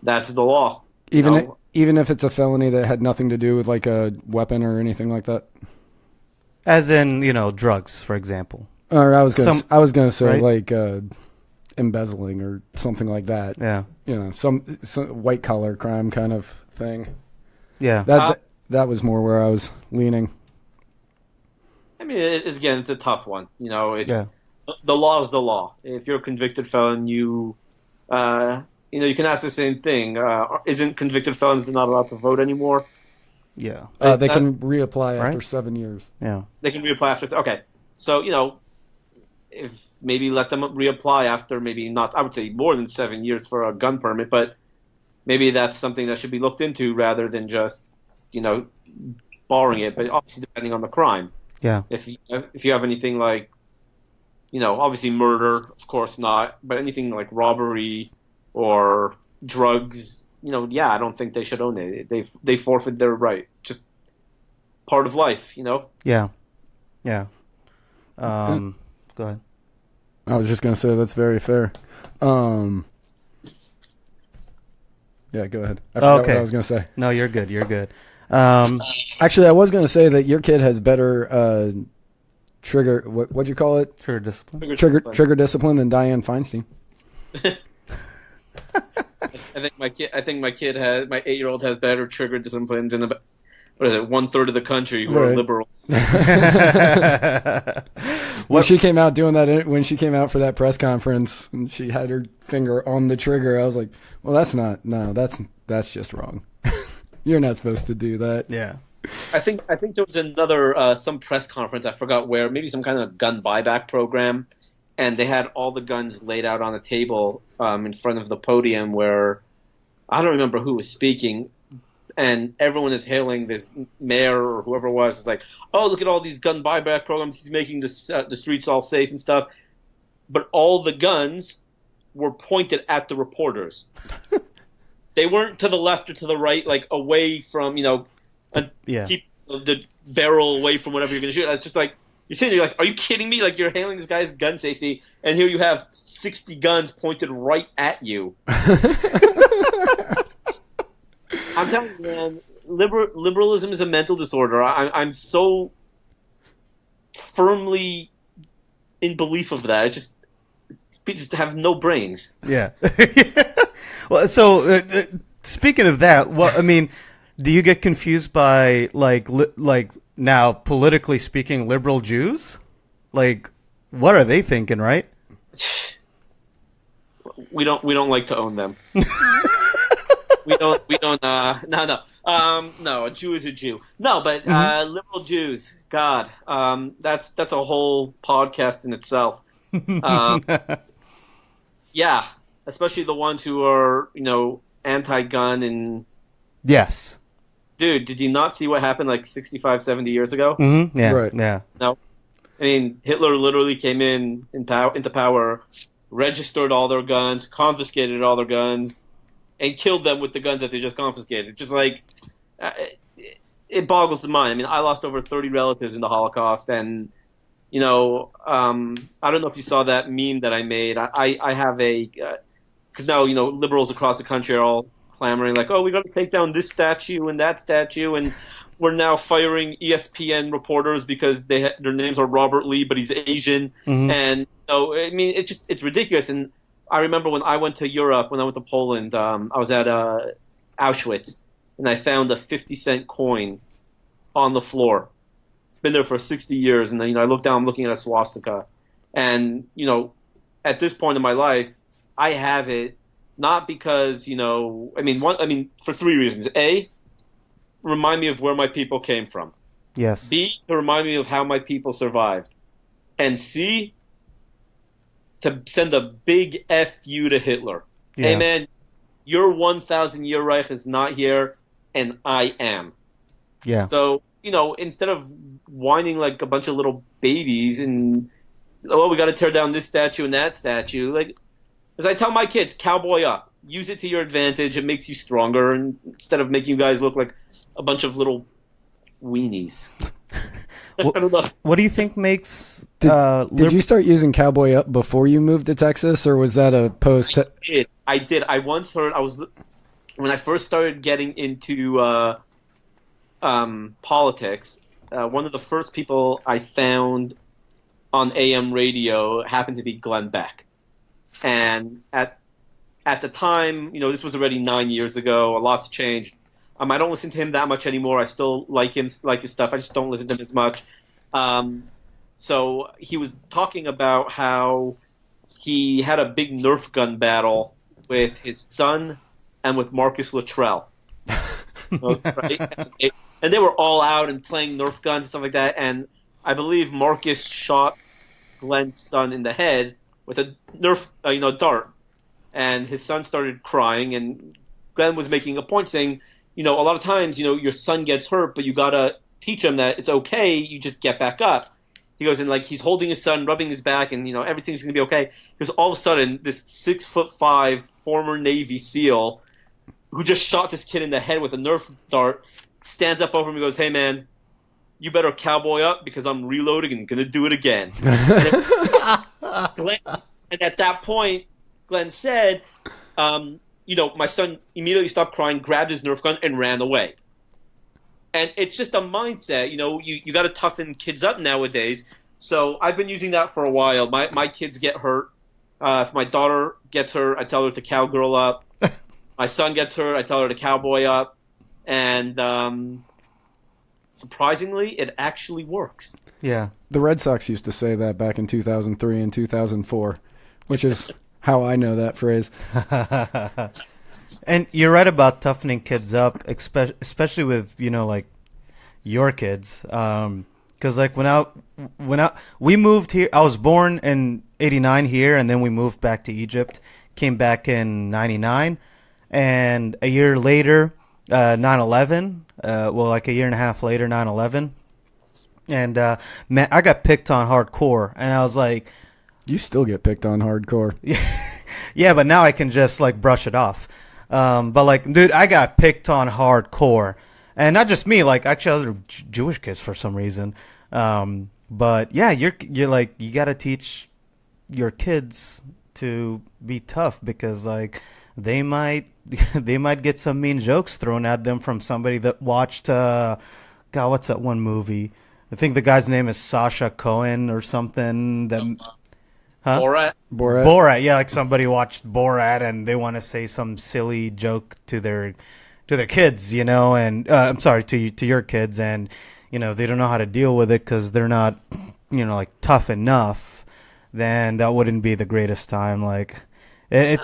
the law. Even if it's a felony that had nothing to do with like a weapon or anything like that. As in, drugs, for example. Or I was gonna say right? like embezzling or something like that. Yeah. Some white collar crime kind of thing. Yeah. That was more where I was leaning. I mean, again, it's a tough one. The law is the law. If you're a convicted felon, you can ask the same thing. Isn't convicted felons not allowed to vote anymore? Yeah. They can reapply after 7 years. Yeah. They can reapply after. Okay. So, if maybe let them reapply after maybe not, I would say more than 7 years for a gun permit, but maybe that's something that should be looked into rather than just, barring it. But obviously depending on the crime. Yeah. If you have anything like, obviously murder, of course not, but anything like robbery or drugs, I don't think they should own it. They forfeit their right. Just part of life, Yeah. Yeah. Go ahead. I was just gonna say that's very fair. Yeah, go ahead. I forgot what I was gonna say. No, you're good. You're good. Actually, I was gonna say that your kid has better trigger. What'd you call it? Trigger discipline. Trigger discipline than Dianne Feinstein. I think my 8-year-old has better trigger discipline than about, 1/3 of the country who are liberals. When she came out doing that, when she came out for that press conference and she had her finger on the trigger, I was like, well, that's just wrong. You're not supposed to do that. Yeah. I think there was another some press conference, I forgot where, maybe some kind of gun buyback program, and they had all the guns laid out on a table in front of the podium where I don't remember who was speaking, and everyone is hailing this mayor or whoever it was. It's like, oh, look at all these gun buyback programs. He's making the streets all safe and stuff. But all the guns were pointed at the reporters. They weren't to the left or to the right, like away from, keep the barrel away from whatever you're going to shoot. It's just like, you're sitting there, you're like, are you kidding me? Like, you're hailing this guy's gun safety, and here you have 60 guns pointed right at you. I'm telling you, man, liberalism is a mental disorder. I'm so firmly in belief of that. People just have no brains. Yeah. Well, so speaking of that, do you get confused by like now politically speaking liberal Jews? Like, what are they thinking, right? We don't like to own them. No, a Jew is a Jew. No, but liberal Jews, God, that's a whole podcast in itself. Yeah, especially the ones who are, anti-gun and... Yes. Dude, did you not see what happened like 65, 70 years ago? Mm-hmm. Yeah, right. Yeah. No. I mean, Hitler literally came into power, registered all their guns, confiscated all their guns, and killed them with the guns that they just confiscated. Just like, it boggles the mind. I mean, I lost over 30 relatives in the Holocaust, and, I don't know if you saw that meme that I made. I have because now, liberals across the country are all clamoring like, oh, we got to take down this statue and that statue, and we're now firing ESPN reporters because their names are Robert Lee, but he's Asian. Mm-hmm. And, it's ridiculous. And I remember when I went to Europe, when I went to Poland, I was at Auschwitz, and I found a 50-cent coin on the floor. It's been there for 60 years, and then I look down, I'm looking at a swastika, and at this point in my life, I have it not because for 3 reasons: A, remind me of where my people came from; yes. B, to remind me of how my people survived; and C, to send a big F you to Hitler. Yeah. Hey man, your 1,000-year Reich is not here, and I am. Yeah. So, instead of whining like a bunch of little babies and, we got to tear down this statue and that statue, like, as I tell my kids, cowboy up. Use it to your advantage. It makes you stronger, and instead of making you guys look like a bunch of little weenies. I don't know. What do you think makes... Did you start using cowboy up before you moved to Texas, or was that a post? I did. I once heard. When I first started getting into politics. One of the first people I found on AM radio happened to be Glenn Beck, and at the time, this was already 9 years ago. A lot's changed. I don't listen to him that much anymore. I still like his stuff. I just don't listen to him as much. So he was talking about how he had a big Nerf gun battle with his son and with Marcus Luttrell. Right? And they were all out and playing Nerf guns and stuff like that. And I believe Marcus shot Glenn's son in the head with a Nerf, dart. And his son started crying, and Glenn was making a point saying, a lot of times, your son gets hurt, but you gotta teach him that it's okay. You just get back up. He goes, and he's holding his son, rubbing his back, and everything's gonna be okay. Because all of a sudden, this 6'5" former Navy SEAL who just shot this kid in the head with a Nerf dart stands up over him and goes, "Hey man, you better cowboy up because I'm reloading and gonna do it again." And at that point, Glenn said, my son immediately stopped crying, grabbed his Nerf gun, and ran away. And it's just a mindset, you got to toughen kids up nowadays. So I've been using that for a while. My kids get hurt. If my daughter gets hurt, I tell her to cowgirl up. My son gets hurt, I tell her to cowboy up. And surprisingly, it actually works. Yeah. The Red Sox used to say that back in 2003 and 2004, which is how I know that phrase. And you're right about toughening kids up, especially with, your kids. Because, we moved here. I was born in 89 here, and then we moved back to Egypt. Came back in 99. And a year later, 9/11. A year and a half later, 9/11. And, man, I got picked on hardcore. And I was like... You still get picked on hardcore. Yeah, but now I can just, brush it off. Dude, I got picked on hardcore. And not just me, actually other Jewish kids for some reason. But yeah, you're you got to teach your kids to be tough because they might get some mean jokes thrown at them from somebody that watched what's that one movie? I think the guy's name is Sacha Cohen or something. Borat. Yeah, somebody watched Borat and they want to say some silly joke to their kids, and I'm sorry, to your kids, and they don't know how to deal with it because they're not, tough enough. Then that wouldn't be the greatest time. Go ahead.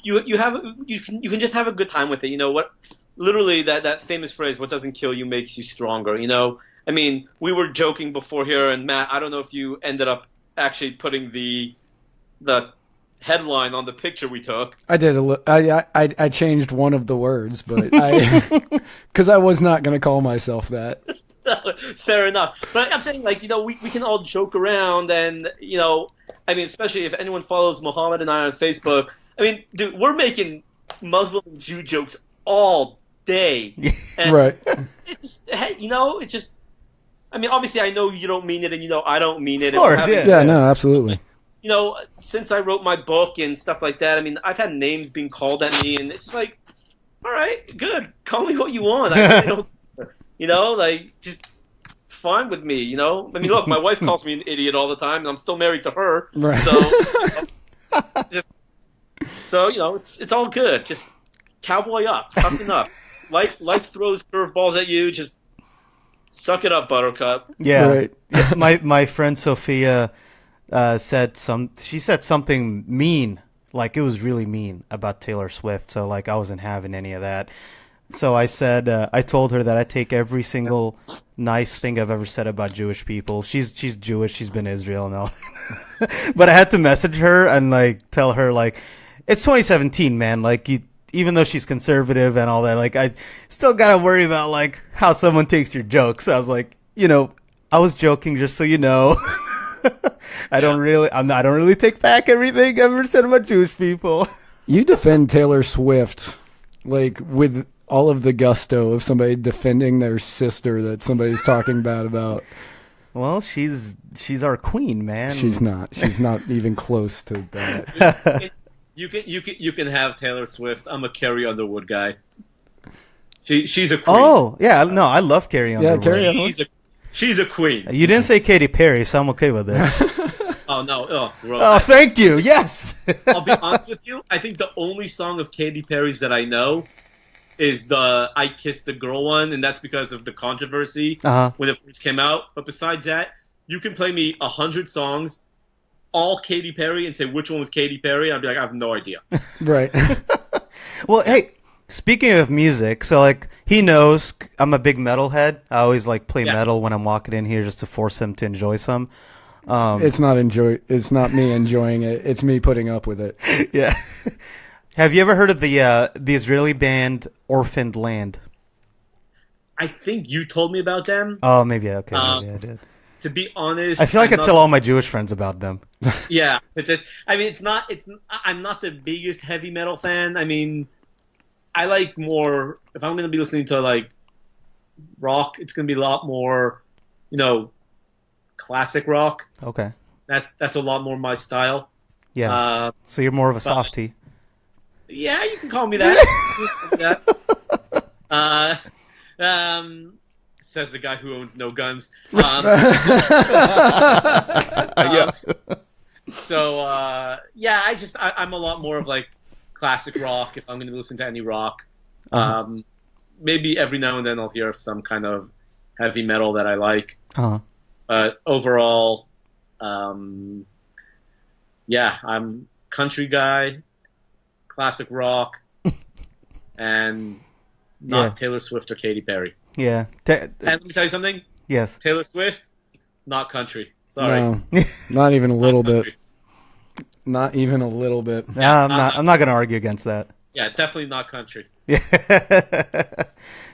You can just have a good time with it. You know what? Literally, that famous phrase, "What doesn't kill you makes you stronger." I mean, we were joking before here, and Matt, I don't know if you ended up actually putting the headline on the picture we took. I did I changed one of the words, but because I was not going to call myself that. Fair enough. But I'm saying, we can all joke around and, especially if anyone follows Muhammad and I on Facebook, dude, we're making Muslim and Jew jokes all day. And right. It just, obviously I know you don't mean it and I don't mean it. Of course, yeah, no, absolutely. Since I wrote my book and stuff like that, I've had names being called at me, and it's just all right, good. Call me what you want. I really don't, just fine with me, look, my wife calls me an idiot all the time, and I'm still married to her. Right. So, it's all good. Just cowboy up, toughen up. Life throws curveballs at you, just suck it up, buttercup. Yeah. Right. My friend Sophia said something mean, it was really mean about Taylor Swift. So I wasn't having any of that. So I said, I told her that I take every single nice thing I've ever said about Jewish people. She's Jewish. She's been Israel and all. But I had to message her and tell her it's 2017, man. Even though she's conservative and all that, I still gotta worry about how someone takes your jokes. I was I was joking, just so you know. I don't really take back everything I've ever said about Jewish people. You defend Taylor Swift with all of the gusto of somebody defending their sister that somebody's talking bad about. Well, she's our queen, man. She's not even close to that. You can have Taylor Swift. I'm a Carrie Underwood guy. She's a queen. Oh, yeah. No, I love Carrie Underwood. Carrie Underwood. She's a queen. You didn't say Katy Perry, so I'm okay with this. Oh, no. Oh, thank you. Yes. I'll be honest with you. I think the only song of Katy Perry's that I know is the I Kissed a Girl one, and that's because of the controversy when it first came out. But besides that, you can play me 100 songs, all Katy Perry, and say which one was Katy Perry. I'd be like, I have no idea. Right. Well, hey, speaking of music, so like he knows I'm a big metalhead. I always like play metal when I'm walking in here just to force him to enjoy some. It's not me enjoying it. It's me putting up with it. Yeah. Have you ever heard of the Israeli band Orphaned Land? I think you told me about them. Oh, maybe. Okay, maybe I did. To be honest, I feel like I tell all my Jewish friends about them. Yeah, I'm not the biggest heavy metal fan. I mean, I like more. If I'm going to be listening to like rock, it's going to be a lot more, classic rock. Okay. That's a lot more my style. Yeah. So you're more of a softie. Yeah, you can call me that. Says the guy who owns no guns. So I'm a lot more of like classic rock if I'm going to listen to any rock. Maybe every now and then I'll hear some kind of heavy metal that I like. But overall, I'm country guy, classic rock, and not Taylor Swift or Katy Perry. Yeah. And let me tell you something. Yes. Taylor Swift, not country. Sorry. No, not even a little bit. Not even a little bit. Yeah, I'm not going to argue against that. Yeah, definitely not country. Yeah.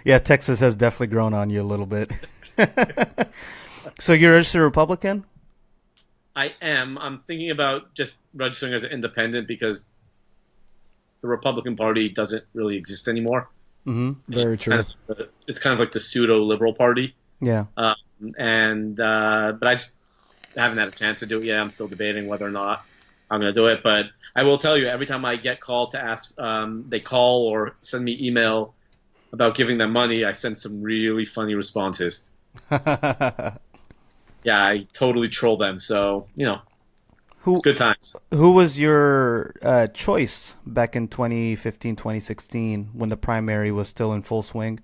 Yeah, Texas has definitely grown on you a little bit. So you're registered Republican? I am. I'm thinking about just registering as an independent because the Republican Party doesn't really exist anymore. Mm-hmm. Very true. It's kind of like the pseudo-liberal party. Yeah. But I just haven't had a chance to do it yet. I'm still debating whether or not I'm going to do it. But I will tell you, every time I get called to ask, they call or send me email about giving them money, I send some really funny responses. Yeah, I totally troll them. So, it's good times. Who was your choice back in 2015, 2016 when the primary was still in full swing?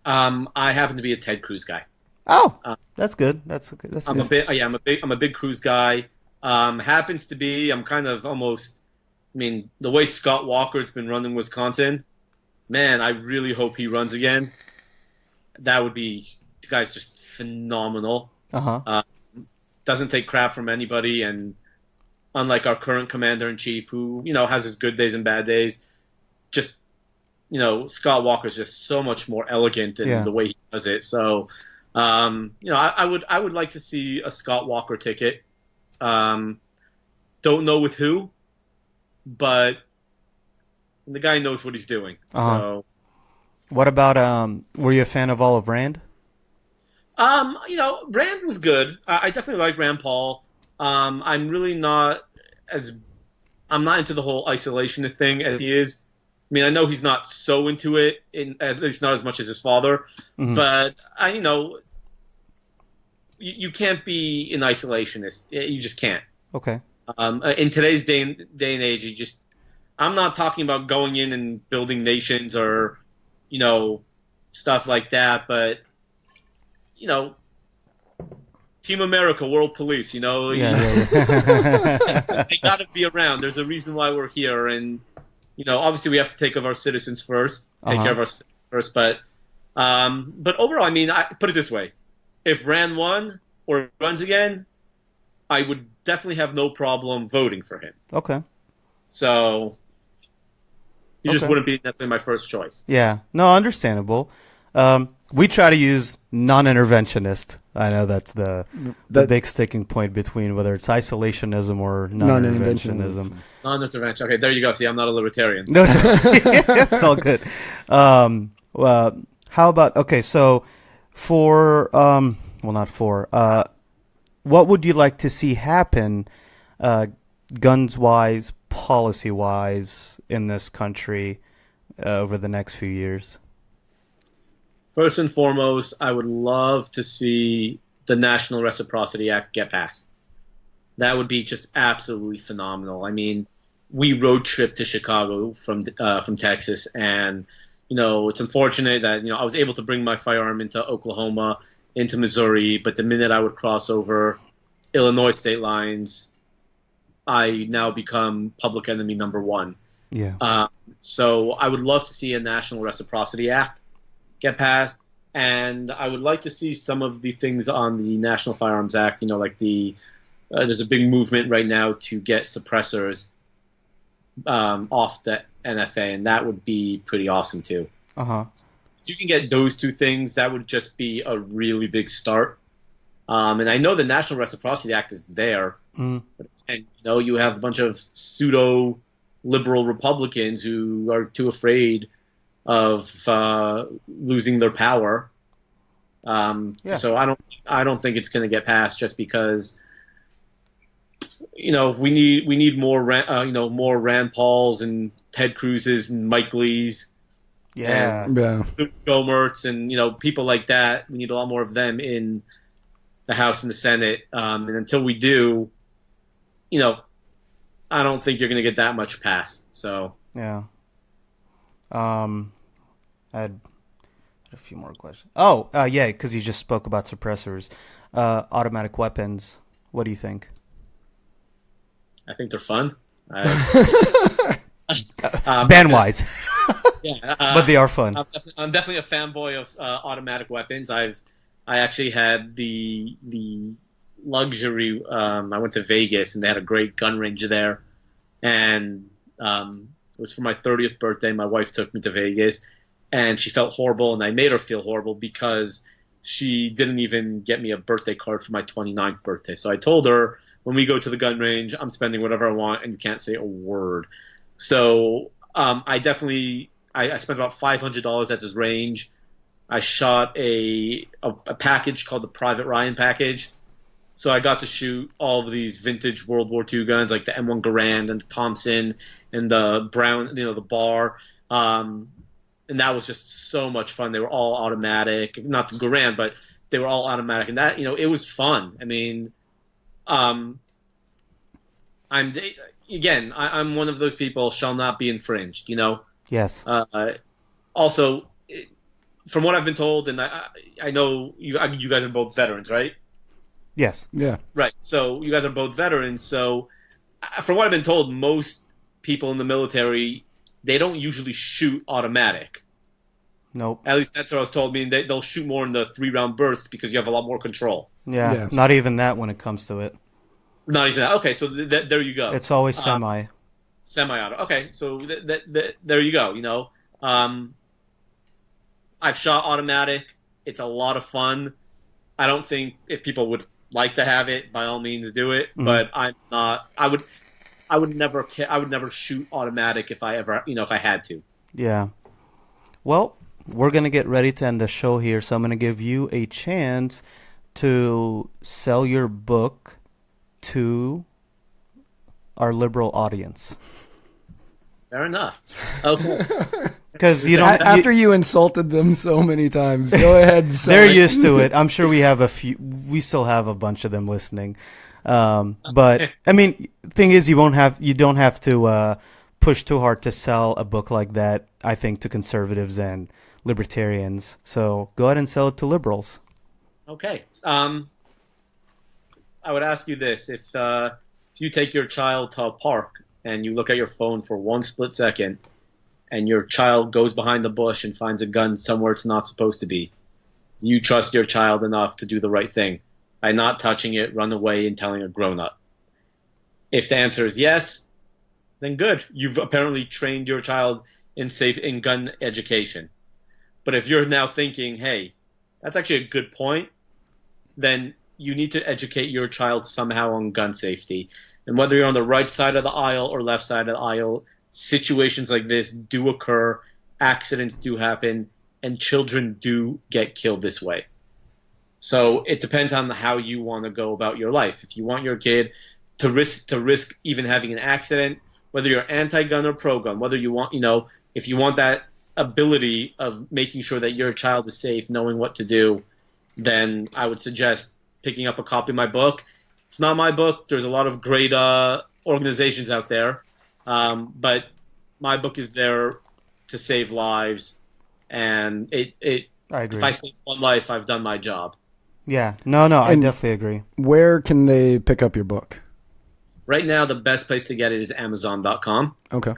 I happen to be a Ted Cruz guy. Oh, that's good. That's good. I'm a big Cruz guy. Happens to be, I'm kind of almost, the way Scott Walker's been running Wisconsin, man, I really hope he runs again. That would be, the guy's just phenomenal. Doesn't take crap from anybody, and unlike our current commander-in-chief who, has his good days and bad days, just, Scott Walker's just so much more elegant in the way he does it. So, I would like to see a Scott Walker ticket. Don't know with who, but the guy knows what he's doing. So, what about were you a fan of Olive Rand? Rand was good. I definitely like Rand Paul. I'm really not I'm not into the whole isolationist thing as he is. I know he's not so into it, at least not as much as his father. Mm-hmm. But you can't be an isolationist. You just can't. Okay. In today's day and age, I'm not talking about going in and building nations or, stuff like that. But, Team America, World Police, they got to be around. There's a reason why we're here. And, obviously we have to take care of our citizens first. But overall, I put it this way. If Rand won or runs again, I would definitely have no problem voting for him. Okay. So he just wouldn't be necessarily my first choice. Yeah. No, understandable. We try to use non-interventionist. I know that's the big sticking point between whether it's isolationism or non-interventionism. Non-intervention. Okay, there you go. See, I'm not a libertarian. No, it's all good. How about, so what would you like to see happen guns-wise, policy-wise in this country over the next few years? First and foremost, I would love to see the National Reciprocity Act get passed. That would be just absolutely phenomenal. I mean, we road trip to Chicago from Texas, and it's unfortunate that I was able to bring my firearm into Oklahoma, into Missouri, but the minute I would cross over Illinois state lines, I now become public enemy number one. Yeah. So I would love to see a National Reciprocity Act get passed, and I would like to see some of the things on the National Firearms Act. Like there's a big movement right now to get suppressors off the NFA, and that would be pretty awesome too. Uh-huh. If you can get those two things, that would just be a really big start. And I know the National Reciprocity Act is there, and you have a bunch of pseudo liberal Republicans who are too afraid of losing their power. So I don't think it's going to get passed just because we need more more Rand Pauls and Ted Cruz's and Mike Lee's. And Joe Mertz and people like that. We need a lot more of them in the House and the Senate. And until we do, I don't think you're going to get that much passed. So yeah. I had a few more questions. Oh, yeah, because you just spoke about suppressors, automatic weapons. What do you think? I think they're fun. Band-wise. Yeah, but they are fun. I'm definitely a fanboy of automatic weapons. I actually had the luxury. I went to Vegas and they had a great gun range there, and it was for my 30th birthday. My wife took me to Vegas, and she felt horrible, and I made her feel horrible because she didn't even get me a birthday card for my 29th birthday. So I told her, when we go to the gun range, I'm spending whatever I want, and you can't say a word. So I spent about $500 at this range. I shot a package called the Private Ryan package. So I got to shoot all of these vintage World War II guns, like the M1 Garand and the Thompson and the Brown, the Bar. And that was just so much fun. They were all automatic, not the Garand, but they were all automatic. And that, it was fun. I mean, I'm one of those people shall not be infringed, Yes. Also, from what I've been told, and I know you guys are both veterans, right? Yes. Yeah. Right. So you guys are both veterans. So from what I've been told, most people in the military, they don't usually shoot automatic. Nope. At least that's what I was told. I mean, they'll shoot more in the 3-round bursts because you have a lot more control. Yeah. Yes. Not even that when it comes to it. Not even that. Okay, so there you go. It's always semi. Semi-auto. Okay, so there you go. I've shot automatic. It's a lot of fun. I don't think if people would like to have it, by all means do it. Mm-hmm. But I'm not. I would never shoot automatic if I ever, if I had to. Yeah. Well, we're gonna get ready to end the show here, so I'm gonna give you a chance to sell your book to our liberal audience. Fair enough. Okay. Because after you insulted them so many times, go ahead. They're used to it. I'm sure we have a few. We still have a bunch of them listening. But I mean, thing is, you don't have to push too hard to sell a book like that. I think to conservatives and libertarians. So go ahead and sell it to liberals. Okay. I would ask you this: if you take your child to a park and you look at your phone for one split second, and your child goes behind the bush and finds a gun somewhere it's not supposed to be, do you trust your child enough to do the right thing by not touching it, run away, and telling a grown-up? If the answer is yes, then good. You've apparently trained your child in gun education. But if you're now thinking, hey, that's actually a good point, then you need to educate your child somehow on gun safety. And whether you're on the right side of the aisle or left side of the aisle, situations like this do occur, accidents do happen, and children do get killed this way. So it depends on how you want to go about your life. If you want your kid risk even having an accident, whether you're anti-gun or pro-gun, whether you want, if you want that ability of making sure that your child is safe, knowing what to do, then I would suggest picking up a copy of my book. It's not my book. There's a lot of great organizations out there, but my book is there to save lives, and I agree. if I save one life, I've done my job. Yeah, no, I definitely agree. Where can they pick up your book? Right now, the best place to get it is Amazon.com. Okay.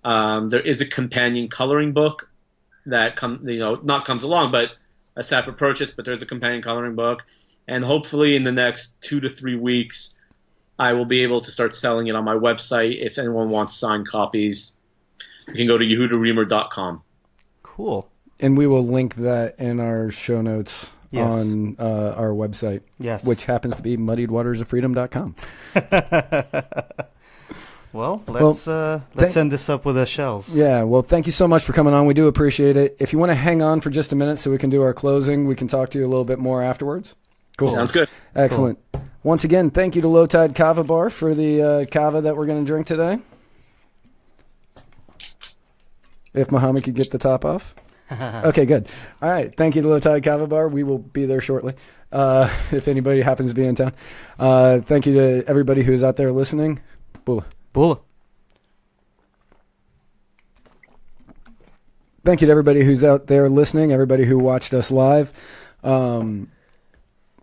There is a companion coloring book that not comes along, but a separate purchase. But there's a companion coloring book, and hopefully in the next 2 to 3 weeks, I will be able to start selling it on my website. If anyone wants signed copies, you can go to YehudaRemer.com. Cool. And we will link that in our show notes. Yes. On our website, yes, which happens to be muddiedwatersoffreedom.com. Well, let's end this up with a shells. Yeah, well, thank you so much for coming on. We do appreciate it. If you want to hang on for just a minute so we can do our closing, we can talk to you a little bit more afterwards. Cool. Sounds good. Excellent. Cool. Once again, thank you to Low Tide Kava Bar for the kava that we're going to drink today. If Muhammad could get the top off. Okay, good. All right. Thank you to Low Tide Kava Bar. We will be there shortly if anybody happens to be in town. Thank you to everybody who's out there listening. Bula. Bula. Thank you to everybody who's out there listening, everybody who watched us live.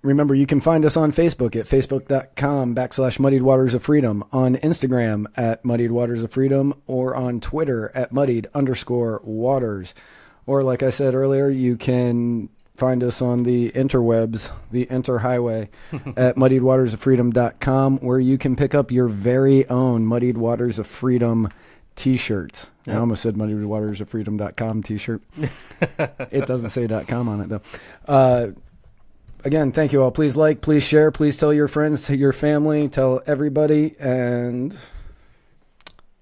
Remember, you can find us on Facebook at facebook.com/Muddied Waters of Freedom, on Instagram at Muddied Waters of Freedom, or on Twitter at Muddied_Waters. Or, like I said earlier, you can find us on the interwebs, the interhighway, at muddiedwatersoffreedom.com, where you can pick up your very own Muddied Waters of Freedom t-shirt. Yep. I almost said muddiedwatersoffreedom.com t-shirt. It doesn't say .com on it, though. Again, thank you all. Please like, please share, please tell your friends, tell your family, tell everybody, and...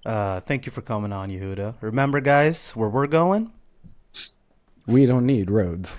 thank you for coming on, Yehuda. Remember, guys, where we're going... we don't need roads.